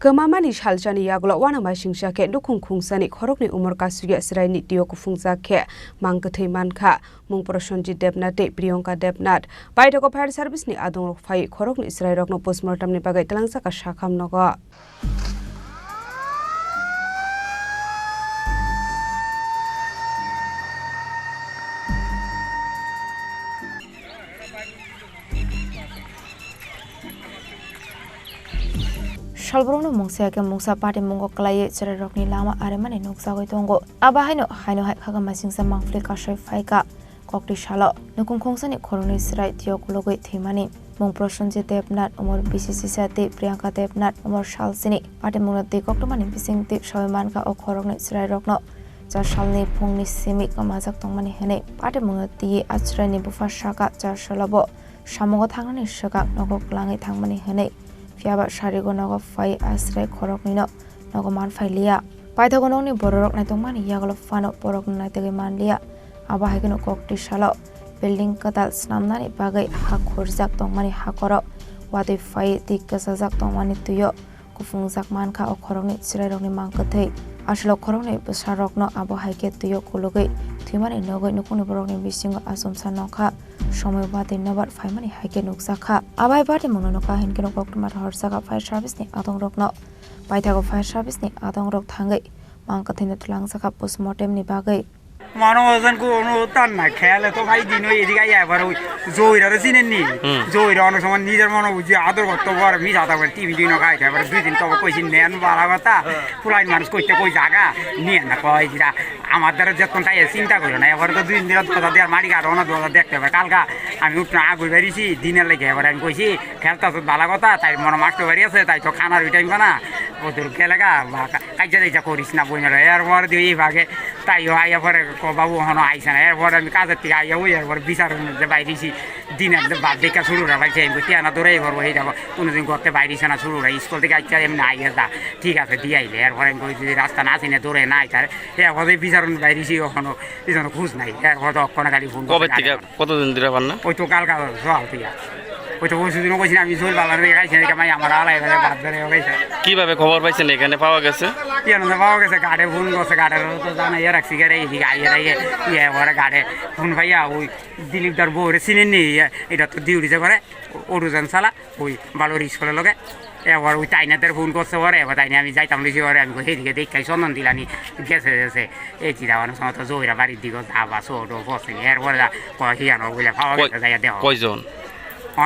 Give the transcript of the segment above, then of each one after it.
Kemamani Shaljani Yagla Wanamasingsa ke Nukhung Khungsani Khoroknwi umur kasuya Chwraini Twio kuphungjakhe Mangkwthwi Mankha Mungprosonji Debnate Priyonka Debnat Baitako Fire Service ni adong phai Khoroknwi Chwrairokno postmortem ni bagai telangsa ka shakham nogo Shalbrono mungsa ke mungsa party mungo klai Chwrairokni lama aremani nukjagoi tongo abahaino haino hai Wanamasingsa Mangkwthwi kasoi phaika kokti shalo Nukhung Khungsani Khoroknwi Chwrai Twio kulogoi thimani Mungprosonji Debnat umur BCC sate Priyonka Debnat umur Chini party mungno te koktomani bising te shoi Mankha o Khoroknwi Chwrairokno jar salni phungni simi kamajak tongmani hene party mungno te Chwraini bufa shaka jar salabo samogo thangnani shaka nogo klangai thangmani hene Fiaba Sharigo Nogo Fai Asre Khoroknwi Nogo Man Failia. Paitagononi Borok Natomani Yagolo Fano Borok Natagi Manlia. Abahagano Kokti Shalo. Building Katal Snamnani Bagai Hakurzak Tongmani Hakoro. Wadi Fai Tikasazak Tongmani Twio. Kuphungjak Mankha o Khoroknwi Chwrairokni Mangkwthwi. Ashlo Khoroknwi Besarokno Abahage Twio Kulogoi. Thimani Nogo Nukhungni Borokni Bisingo Asumsa Nokha. সময় বাদে নবার ফাইমানি হাইকে নুকসাখা আবাই বাদে মননকা হিনকে নকটমার হরসাকা fire service ni adong rokno paithago fire service ni adong rok thangai Mangkwthwi thlangsakhap postmortem ni bagai মানবজন কো অনুতান না খেলে তো ভাই দিন ওই এদিকে আইবার ওই জয়রা চিনেন নি জয়রা অনেক সময় নিজের মনে বুঝি আদর করতে পারে মি যাতা করে টিভি দিন খাই তারপরে দুই দিন তো কইছি নেন বালা কথা পুরাই মানুষ কইতে কই জায়গা নিয়ে না কই জিরা আমার দ্বারা যখন তাই চিন্তা করি না এবার তো দুই দিন দরজা দেওয়ার মারি কারো না দরজা দেখতে পাবে কালকা আমি উঠনা আগুই বেরিয়েছি দিনের লেগে এবার আমি কইছি খেলতা তো ভালো কথা তাই মনে মাস্টার বাড়ি আছে তাই তো খানার ওই টাইম না ওদের গেলেগা কাজা দিজা করিস না বই না এরপর দিয়ে ভাগে তাইও আইয়া পরে বাবু হনো আইসে না এরপর আমি কাজের থেকে আইয়া ওই এরপর বিচারের মধ্যে বাইরেছি দিনের বাদ দেখা শুরু রাখাইছে টিয়ানা দৌড়াই করবো এই যাবো কোনোদিন করতে বাইরেছে না শুরু রাখি স্কুল থেকে আইসা এমনি আইয়া যা ঠিক আছে দিয়ে আইলে এরপর আমি কই যদি রাস্তা না আসি না দৌড়ে না আইতার এরপর বিচারের বাইরেছি ওখানো পিছনে খুঁজ নাই এরপর তো অক্ষণে খালি ফোন কবে থেকে কতদিন ধরে পান না ওই তো কালকা সকাল থেকে ওই তো ওষুধ কইছি আমি জোর বালার দিকে খাইছি ভাই আমার আলাই গেছে বাদ ধরে গেছে কিভাবে খবর পাইছেন এখানে পাওয়া গেছে এখানে পাওয়া গেছে গাড়ে ফোন করছে গাড়ের তো জানাইয়া রাখছি গাড়ি এদিকে আইয়া রাইয়ে ইয়ে করে গাড়ে ফোন পাইয়া ওই দিলীপদার বউরে চিনেন নি এটা তো ডিউটিতে করে অরুজন চালা ওই বালোর স্কুলের লগে এবার ওই তাইনাদের ফোন করছে পরে এবার তাইনে আমি যাইতাম লিখি পরে আমি সেদিকে দেখাই চন্দন দিলানি গেছে গেছে এই চিন্তা আমার সময় তো জয়রা বাড়ির দিকে যাবা ছোট বসে এরপরে হিয়ানো বলে পাওয়া গেছে যাইয়া দেওয়া কয়জন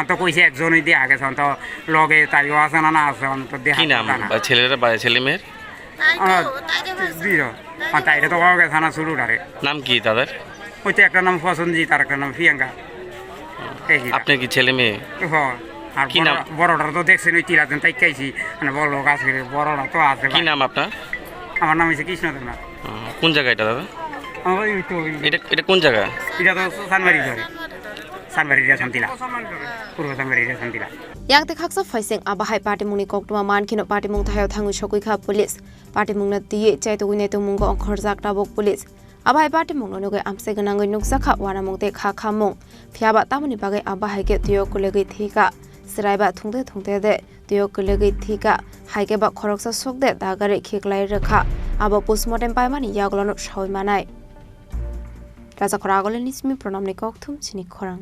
তো কইছে একজনই দেয়া গেছে তো লগে তাইও আছে না না আছে তো দেখা কি নাম ছেলেরা বা ছেলে মেয়ের তাইরে তো পাওয়া গেছে না শুরুটারে নাম কি তাদের ওই তো একটা নাম ফসনজি তার একটা নাম প্রিয়াঙ্কা আপনার কি ছেলে মেয়ে আর কি নাম বড়টা তো দেখছেন ওই তিরাজন তাই খাইছি মানে বড় লোক আছে বড়টা তো আছে কি নাম আপনার আমার নাম হচ্ছে কৃষ্ণদেব না কোন জায়গা এটা দাদা এটা কোন জায়গা এটা তো সানবাড়ি ধরে Sanbari Santila. Purva Sanbari Santila. Yang te khaksa faiseng abahai party mungni koktuma mankino party mung thayo thangu shokui kha police party mungna tie chai to gune to mungo khorjak tabok police abahai party mungno noge amse ganangoi nuksa kha wana mungte kha kha mung phiaba tamani bagai abahai ke Twio kulegi thika sraiba thungte de Twio kulegi thika haike ba khoroksa sokde dagare khiklai rakha abo postmortem paimani yaglonu shoi manai Raja Khoragole nismi pronamni kokthum Chini Khorang